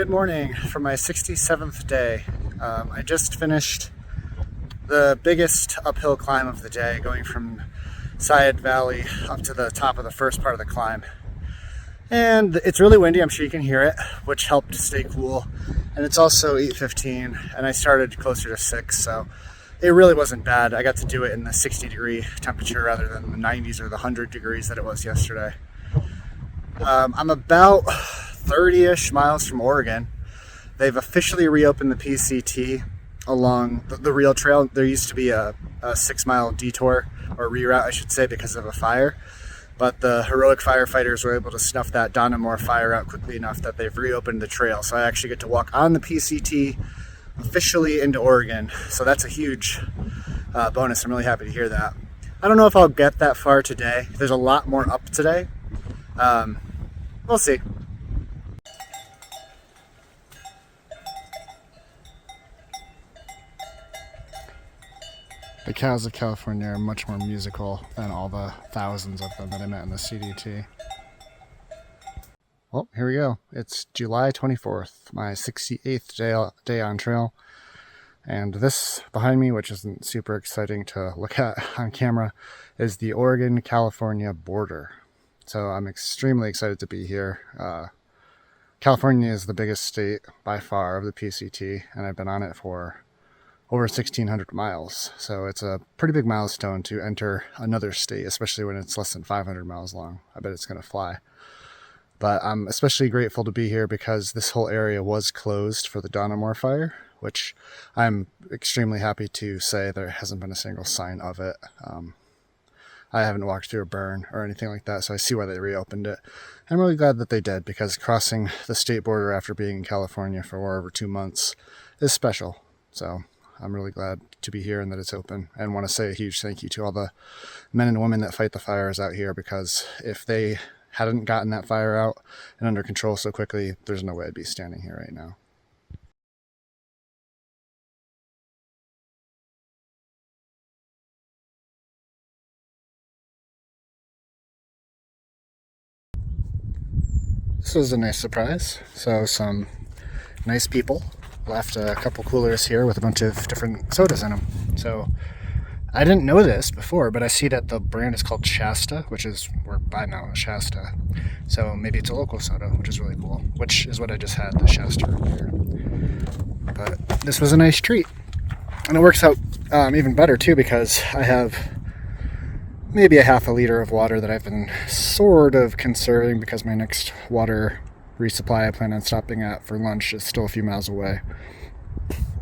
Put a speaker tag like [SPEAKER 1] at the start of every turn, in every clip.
[SPEAKER 1] Good morning for my 67th day. I just finished the biggest uphill climb of the day, going from Seiad Valley up to the top of the first part of the climb. And it's really windy, I'm sure you can hear it, which helped stay cool. And it's also 8:15, and I started closer to 6, so it really wasn't bad. I got to do it in the 60-degree temperature rather than the 90s or the 100 degrees that it was yesterday. I'm about 30-ish miles from Oregon. They've officially reopened the PCT along the rail trail. There used to be a 6-mile detour, or reroute I should say, because of a fire. But the heroic firefighters were able to snuff that Donamore fire out quickly enough that they've reopened the trail. So I actually get to walk on the PCT officially into Oregon. So that's a huge bonus. I'm really happy to hear that. I don't know if I'll get that far today. There's a lot more up today. We'll see. The cows of California are much more musical than all the thousands of them that I met in the CDT. Well, here we go. It's July 24th, my 68th day on trail. And this behind me, which isn't super exciting to look at on camera, is the Oregon-California border. So I'm extremely excited to be here. California is the biggest state by far of the PCT, and I've been on it for over 1,600 miles. So it's a pretty big milestone to enter another state, especially when it's less than 500 miles long. I bet it's going to fly. But I'm especially grateful to be here because this whole area was closed for the Donamore fire, which I'm extremely happy to say there hasn't been a single sign of it. I haven't walked through a burn or anything like that, so I see why they reopened it. I'm really glad that they did, because crossing the state border after being in California for over 2 months is special. So I'm really glad to be here and that it's open, and want to say a huge thank you to all the men and women that fight the fires out here, because if they hadn't gotten that fire out and under control so quickly, there's no way I'd be standing here right now. This was a nice surprise. So some nice people left a couple coolers here with a bunch of different sodas in them. So I didn't know this before, but I see that the brand is called Shasta, which is where I know Shasta. So maybe it's a local soda, which is really cool, which is what I just had, the Shasta root beer. But this was a nice treat. And it works out even better too, because I have maybe a half a liter of water that I've been sort of conserving, because my next water resupply I plan on stopping at for lunch is still a few miles away.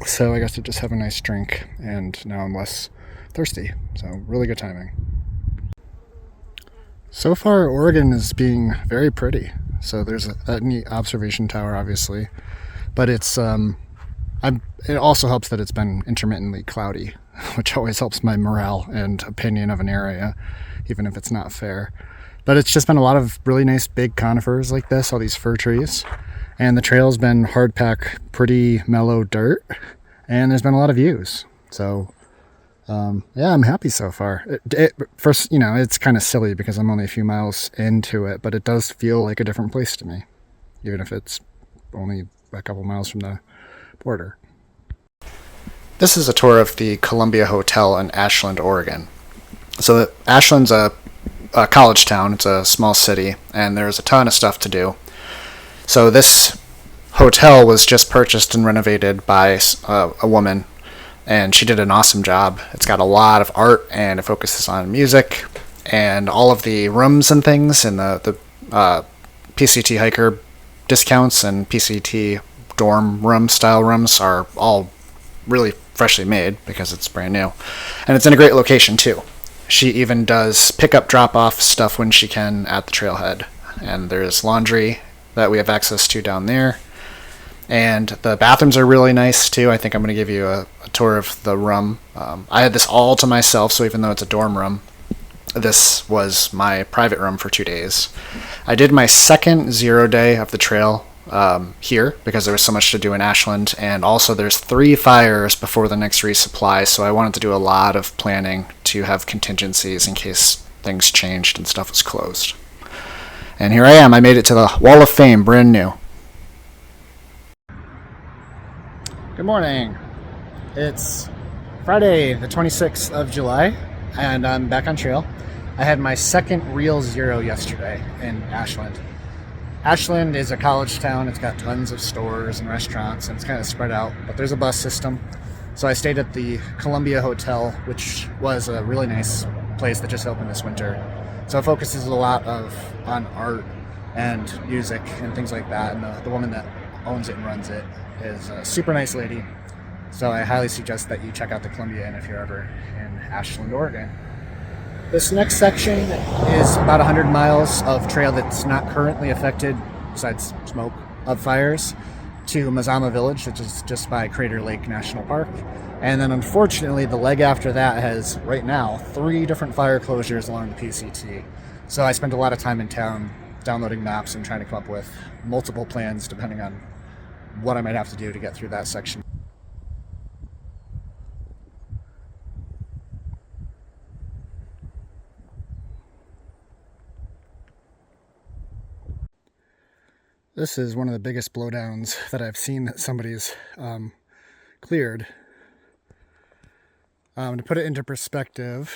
[SPEAKER 1] So I got to just have a nice drink, and now I'm less thirsty. So really good timing. So far, Oregon is being very pretty. So there's that neat observation tower, obviously, but it's it also helps that it's been intermittently cloudy, which always helps my morale and opinion of an area, even if it's not fair. But it's just been a lot of really nice big conifers like this, all these fir trees. And the trail's been hard pack, pretty mellow dirt, and there's been a lot of views. So yeah, I'm happy so far. First, it's kind of silly because I'm only a few miles into it, but it does feel like a different place to me, even if it's only a couple miles from the border. This is a tour of the Columbia Hotel in Ashland, Oregon. So Ashland's a college town. It's a small city, and there's a ton of stuff to do. So this hotel was just purchased and renovated by a woman, and she did an awesome job. It's got a lot of art, and it focuses on music, and all of the rooms and things, and the PCT hiker discounts and PCT dorm room style rooms are all really freshly made because it's brand new, and it's in a great location too. She even does pick-up, drop-off stuff when she can at the trailhead, and there's laundry that we have access to down there, and the bathrooms are really nice too. I think I'm going to give you a tour of the room. I had this all to myself, so even though it's a dorm room, this was my private room for 2 days. I did my second 0 day of the trail here because there was so much to do in Ashland, and also there's 3 fires before the next resupply, so I wanted to do a lot of planning to have contingencies in case things changed and stuff was closed. And here I am. I made it to the Wall of Fame, brand new. Good morning. It's Friday, the 26th of July, and I'm back on trail. I had my second real zero yesterday in Ashland. Ashland is a college town. It's got tons of stores and restaurants, and it's kind of spread out, but there's a bus system. So I stayed at the Columbia Hotel, which was a really nice place that just opened this winter. So it focuses a lot on art and music and things like that, and the woman that owns it and runs it is a super nice lady. So I highly suggest that you check out the Columbia Inn if you're ever in Ashland, Oregon. This next section is about 100 miles of trail that's not currently affected, besides smoke, of fires, to Mazama Village, which is just by Crater Lake National Park. And then unfortunately, the leg after that has, right now, 3 different fire closures along the PCT. So I spent a lot of time in town downloading maps and trying to come up with multiple plans depending on what I might have to do to get through that section. This is one of the biggest blowdowns that I've seen that somebody's cleared. To put it into perspective,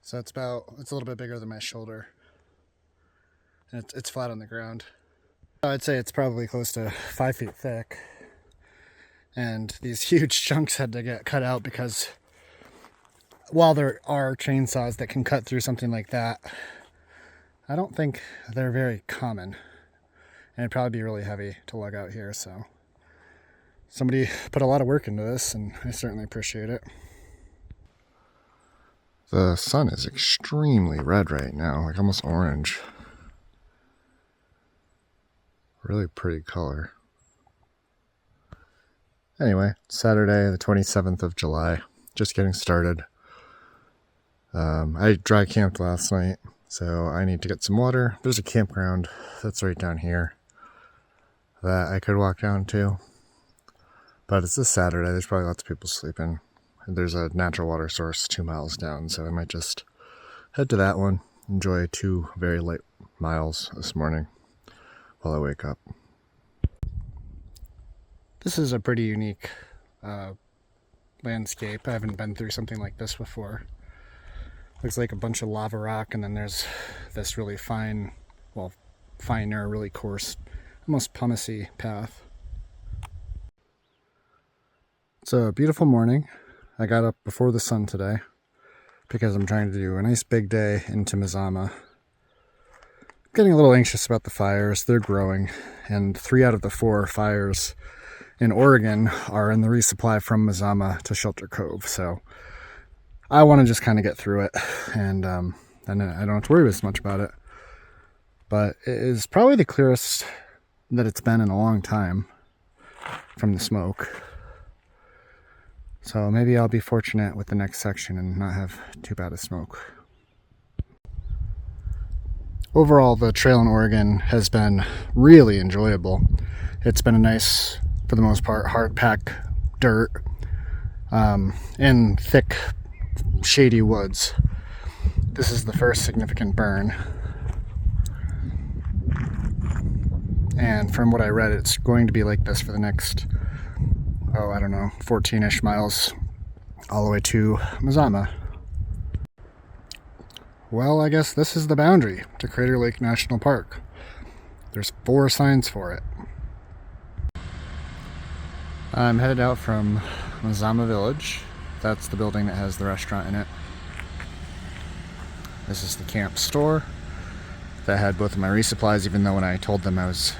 [SPEAKER 1] so it's a little bit bigger than my shoulder, and it's flat on the ground. I'd say it's probably close to 5 feet thick, and these huge chunks had to get cut out because while there are chainsaws that can cut through something like that, I don't think they're very common, and it'd probably be really heavy to lug out here. So somebody put a lot of work into this, and I certainly appreciate it. The sun is extremely red right now, like almost orange. Really pretty color. Anyway, Saturday, the 27th of July, just getting started. I dry camped last night, so I need to get some water. There's a campground that's right down here that I could walk down to, but it's this Saturday. There's probably lots of people sleeping. There's a natural water source 2 miles down, so I might just head to that one, enjoy 2 very light miles this morning while I wake up. This is a pretty unique landscape. I haven't been through something like this before. Looks like a bunch of lava rock, and then there's this really finer, really coarse, almost pumicey path. It's a beautiful morning. I got up before the sun today because I'm trying to do a nice big day into Mazama. I'm getting a little anxious about the fires. They're growing, and 3 out of the 4 fires in Oregon are in the resupply from Mazama to Shelter Cove. So I want to just kind of get through it, and then I don't have to worry as much about it. But it is probably the clearest that it's been in a long time from the smoke. So maybe I'll be fortunate with the next section and not have too bad of smoke. Overall, the trail in Oregon has been really enjoyable. It's been a nice, for the most part, hard pack dirt in thick, shady woods. This is the first significant burn. And from what I read, it's going to be like this for the next 14-ish miles all the way to Mazama. Well, I guess this is the boundary to Crater Lake National Park. There's 4 signs for it. I'm headed out from Mazama Village. That's the building that has the restaurant in it. This is the camp store that had both of my resupplies, even though when I told them I was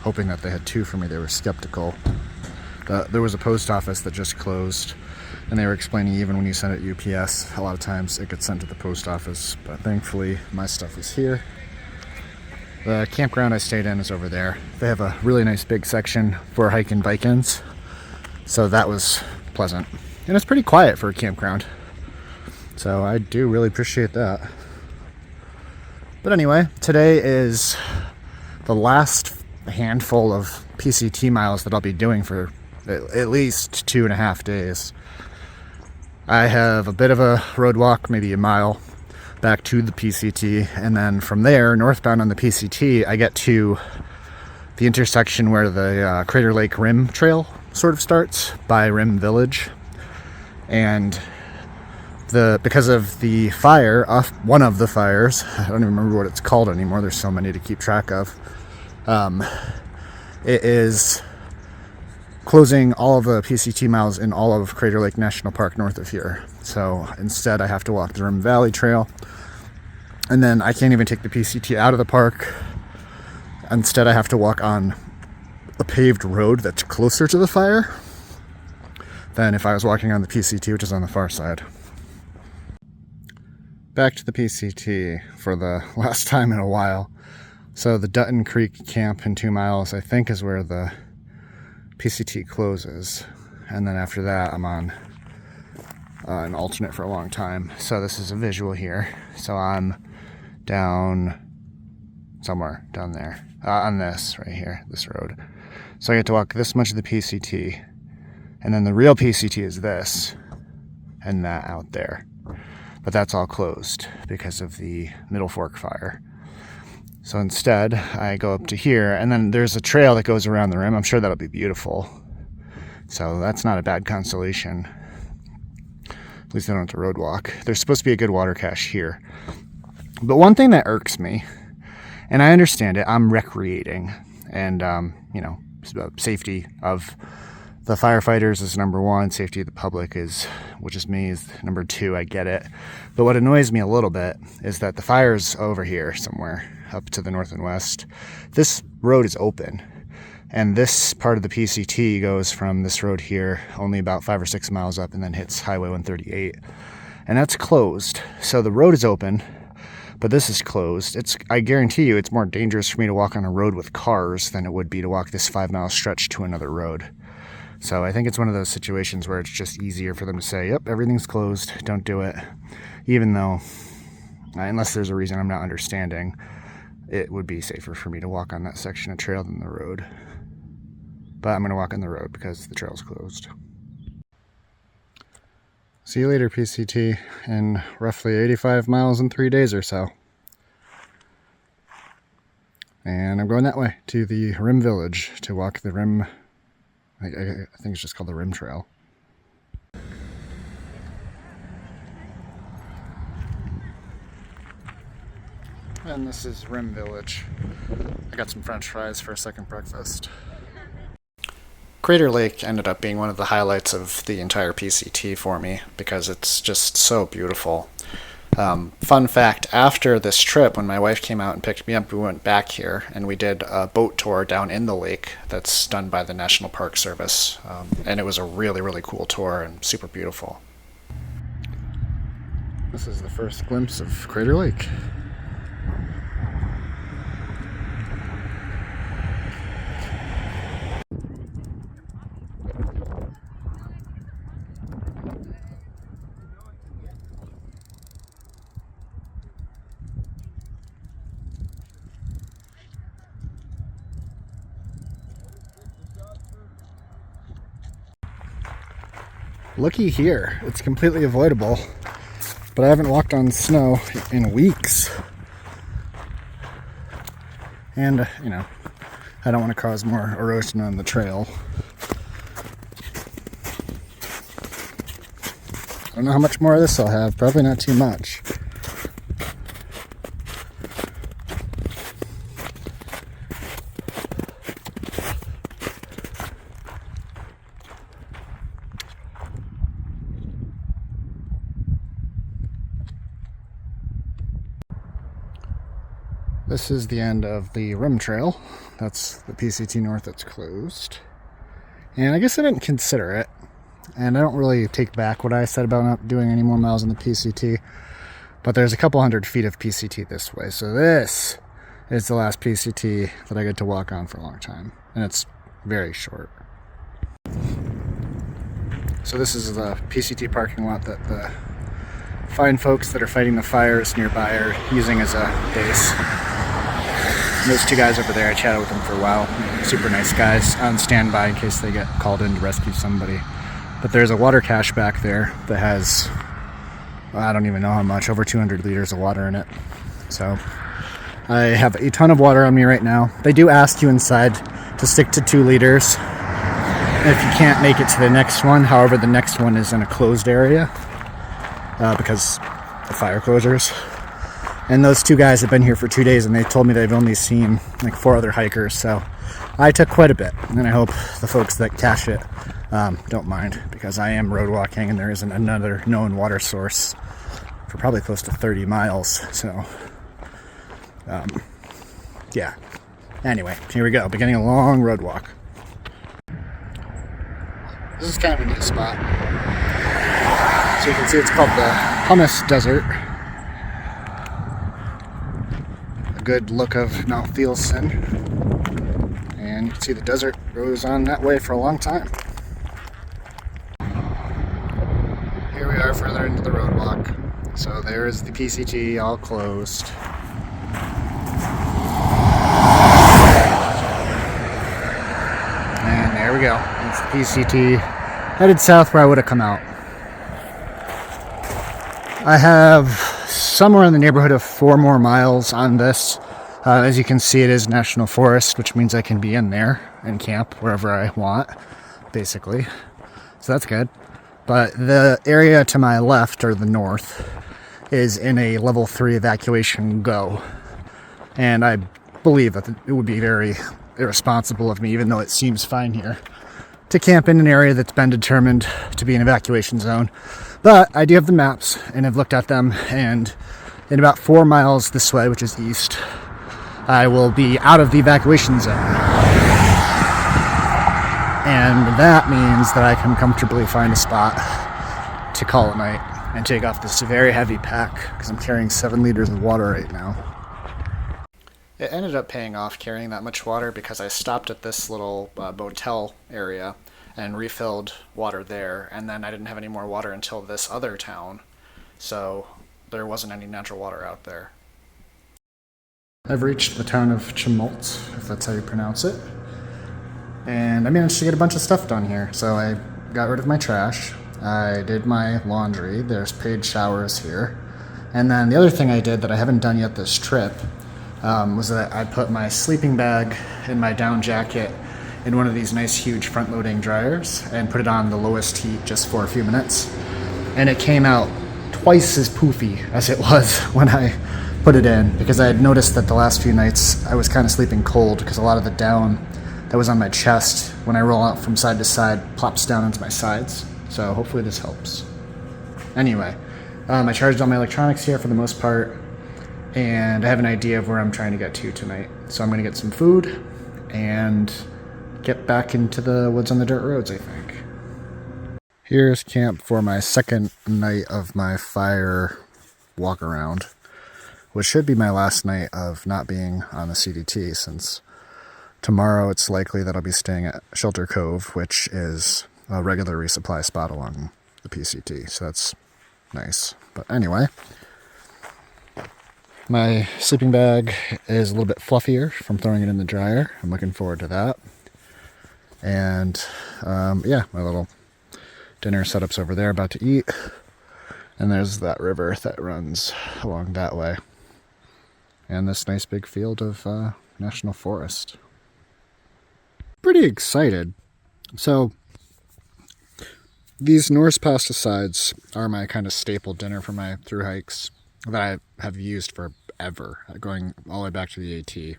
[SPEAKER 1] hoping that they had 2 for me, they were skeptical. There was a post office that just closed, and they were explaining even when you send it UPS, a lot of times it gets sent to the post office, but thankfully my stuff is here. The campground I stayed in is over there. They have a really nice big section for hiking bike-ins, so that was pleasant. And it's pretty quiet for a campground, so I do really appreciate that. But anyway, today is the last handful of PCT miles that I'll be doing for at least 2.5 days. I have a bit of a road walk, maybe a mile, back to the PCT, and then from there, northbound on the PCT, I get to the intersection where the Crater Lake Rim Trail sort of starts by Rim Village. And because of the fire, one of the fires, I don't even remember what it's called anymore, there's so many to keep track of, it is closing all of the PCT miles in all of Crater Lake National Park north of here. So instead I have to walk the Rim Valley Trail, and then I can't even take the PCT out of the park. Instead I have to walk on a paved road that's closer to the fire than if I was walking on the PCT, which is on the far side. Back to the PCT for the last time in a while. So the Dutton Creek camp in 2 miles, I think, is where the PCT closes. And then after that, I'm on an alternate for a long time. So this is a visual here. So I'm down somewhere down there on this right here, this road. So I get to walk this much of the PCT. And then the real PCT is this and that out there. But that's all closed because of the Middle Fork fire. So instead, I go up to here, and then there's a trail that goes around the rim. I'm sure that'll be beautiful. So that's not a bad consolation. At least I don't have to road walk. There's supposed to be a good water cache here. But one thing that irks me, and I understand it, I'm recreating. And, safety of the firefighters is number one. Safety of the public is, which is me, is number two. I get it. But what annoys me a little bit is that the fire's over here somewhere up to the north and west. This road is open. And this part of the PCT goes from this road here only about 5 or 6 miles up and then hits Highway 138. And that's closed. So the road is open, but this is closed. I guarantee you it's more dangerous for me to walk on a road with cars than it would be to walk this 5-mile stretch to another road. So I think it's one of those situations where it's just easier for them to say, yep, everything's closed, don't do it. Even though, unless there's a reason I'm not understanding, it would be safer for me to walk on that section of trail than the road. But I'm going to walk on the road because the trail's closed. See you later, PCT, in roughly 85 miles in 3 days or so. And I'm going that way to the Rim Village to walk the Rim. I think it's just called the Rim Trail. And this is Rim Village. I got some French fries for a second breakfast. Crater Lake ended up being one of the highlights of the entire PCT for me because it's just so beautiful. Fun fact, after this trip, when my wife came out and picked me up, we went back here and we did a boat tour down in the lake that's done by the National Park Service. And it was a really, really cool tour and super beautiful. This is the first glimpse of Crater Lake. Looky here, it's completely avoidable, but I haven't walked on snow in weeks. And, I don't want to cause more erosion on the trail. I don't know how much more of this I'll have, probably not too much. This is the end of the Rim Trail. That's the PCT North that's closed. And I guess I didn't consider it. And I don't really take back what I said about not doing any more miles in the PCT. But there's a couple hundred feet of PCT this way. So this is the last PCT that I get to walk on for a long time. And it's very short. So this is the PCT parking lot that the fine folks that are fighting the fires nearby are using as a base. And those two guys over there, I chatted with them for a while. Super nice guys on standby in case they get called in to rescue somebody. But there's a water cache back there that has I don't even know how much, over 200 liters of water in it. So I have a ton of water on me right now. They do ask you inside to stick to 2 liters if you can't make it to the next one. However, the next one is in a closed area because of fire closures. And those 2 guys have been here for 2 days, and they told me they've only seen like 4 other hikers. So I took quite a bit, and I hope the folks that cache it don't mind, because I am road walking and there isn't another known water source for probably close to 30 miles. So yeah. Anyway, here we go, beginning a long road walk. This is kind of a neat spot. So you can see it's called the Hummus Desert. A good look of Mount Thielsen. And you can see the desert goes on that way for a long time. Here we are further into the road walk. So there's the PCT all closed. And there we go. It's the PCT headed south where I would have come out. I have somewhere in the neighborhood of 4 more miles on this. As you can see, it is national forest, which means I can be in there and camp wherever I want, basically. So that's good. But the area to my left, or the north, is in a level 3 evacuation go. And I believe that it would be very irresponsible of me, even though it seems fine here, to camp in an area that's been determined to be an evacuation zone. But I do have the maps, and I've looked at them, and in about 4 miles this way, which is east, I will be out of the evacuation zone. And that means that I can comfortably find a spot to call a night and take off this very heavy pack, because I'm carrying 7 liters of water right now. It ended up paying off carrying that much water, because I stopped at this little motel area and refilled water there, and then I didn't have any more water until this other town, so there wasn't any natural water out there. I've reached the town of Tumult, if that's how you pronounce it, and I managed to get a bunch of stuff done here. So I got rid of my trash, I did my laundry, there's paid showers here, and then the other thing I did that I haven't done yet this trip was that I put my sleeping bag and my down jacket in one of these nice huge front-loading dryers and put it on the lowest heat just for a few minutes, and it came out twice as poofy as it was when I put it in, because I had noticed that the last few nights I was kind of sleeping cold, because a lot of the down that was on my chest when I roll out from side to side plops down into my sides. So hopefully this helps. Anyway, I charged all my electronics here for the most part, and I have an idea of where I'm trying to get to tonight. So I'm going to get some food and get back into the woods on the dirt roads, I think. Here's camp for my second night of my fire walk around, which should be my last night of not being on the CDT, since tomorrow it's likely that I'll be staying at Shelter Cove, which is a regular resupply spot along the PCT, so that's nice. But anyway, my sleeping bag is a little bit fluffier from throwing it in the dryer. I'm looking forward to that. And yeah, my little dinner setup's over there, about to eat. And there's that river that runs along that way. And this nice big field of national forest. Pretty excited. So these Norse pesticides are my kind of staple dinner for my through hikes that I have used forever, going all the way back to the AT.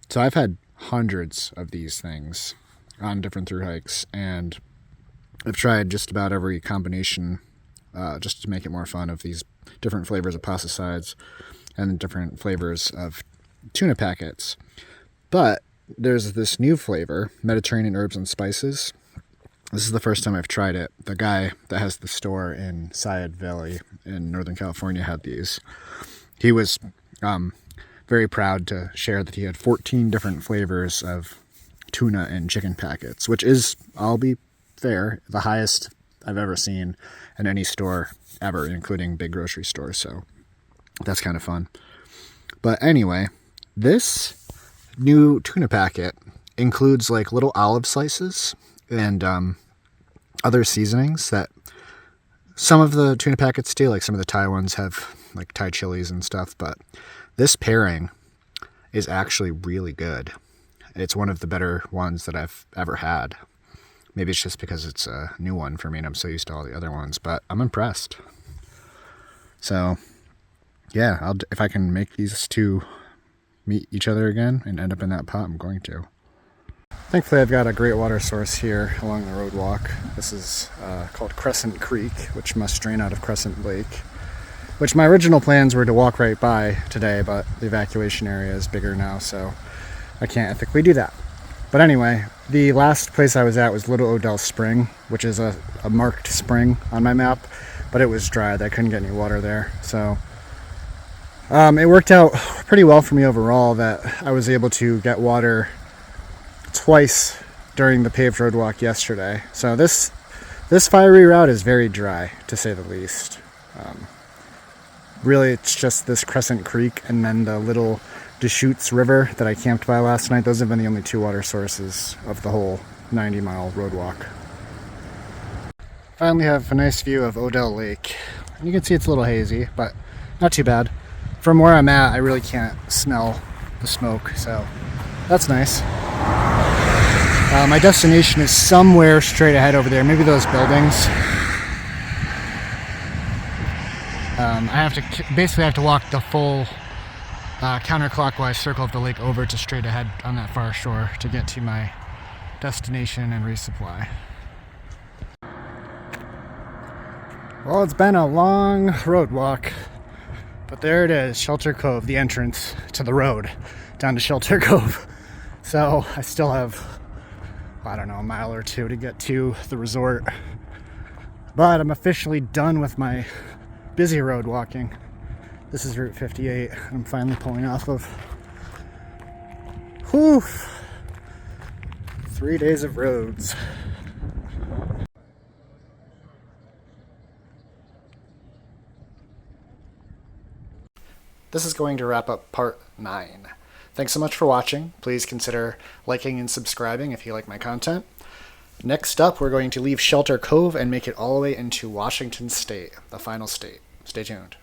[SPEAKER 1] So I've had hundreds of these things on different through hikes, and I've tried just about every combination just to make it more fun, of these different flavors of pesticides and different flavors of tuna packets. But there's this new flavor, Mediterranean herbs and spices. This is the first time I've tried it. The guy that has the store in Seiad Valley in Northern California had these. He was very proud to share that he had 14 different flavors of tuna and chicken packets, which is, I'll be fair, the highest I've ever seen in any store ever, including big grocery stores. So that's kind of fun. But anyway, this new tuna packet includes like little olive slices and other seasonings that Some of the tuna packets do, like some of the Thai ones have like Thai chilies and stuff, but this pairing is actually really good. It's one of the better ones that I've ever had. Maybe it's just because it's a new one for me and I'm so used to all the other ones, but I'm impressed. So, yeah, if I can make these two meet each other again and end up in that pot, I'm going to. Thankfully, I've got a great water source here along the road walk. This is called Crescent Creek, which must drain out of Crescent Lake, which my original plans were to walk right by today, but the evacuation area is bigger now, so I can't ethically do that. But anyway, the last place I was at was Little Odell Spring, which is a marked spring on my map, but it was dry. I couldn't get any water there. So it worked out pretty well for me overall that I was able to get water twice during the paved road walk yesterday. So this fiery route is very dry, to say the least. Really, it's just this Crescent Creek and then the little Deschutes River that I camped by last night. Those have been the only two water sources of the whole 90-mile road walk. Finally have a nice view of Odell Lake. You can see it's a little hazy, but not too bad. From where I'm at, I really can't smell the smoke, so that's nice. My destination is somewhere straight ahead over there, maybe those buildings. I have to walk the full counterclockwise circle of the lake over to straight ahead on that far shore to get to my destination and resupply. Well, it's been a long road walk, but there it is, Shelter Cove, the entrance to the road down to Shelter Cove. So I still have, I don't know, a mile or two to get to the resort, but I'm officially done with my busy road walking. This is Route 58. I'm finally pulling off of. Whew! 3 days of roads. This is going to wrap up part 9. Thanks so much for watching. Please consider liking and subscribing if you like my content. Next up, we're going to leave Shelter Cove and make it all the way into Washington State, the final state. Stay tuned.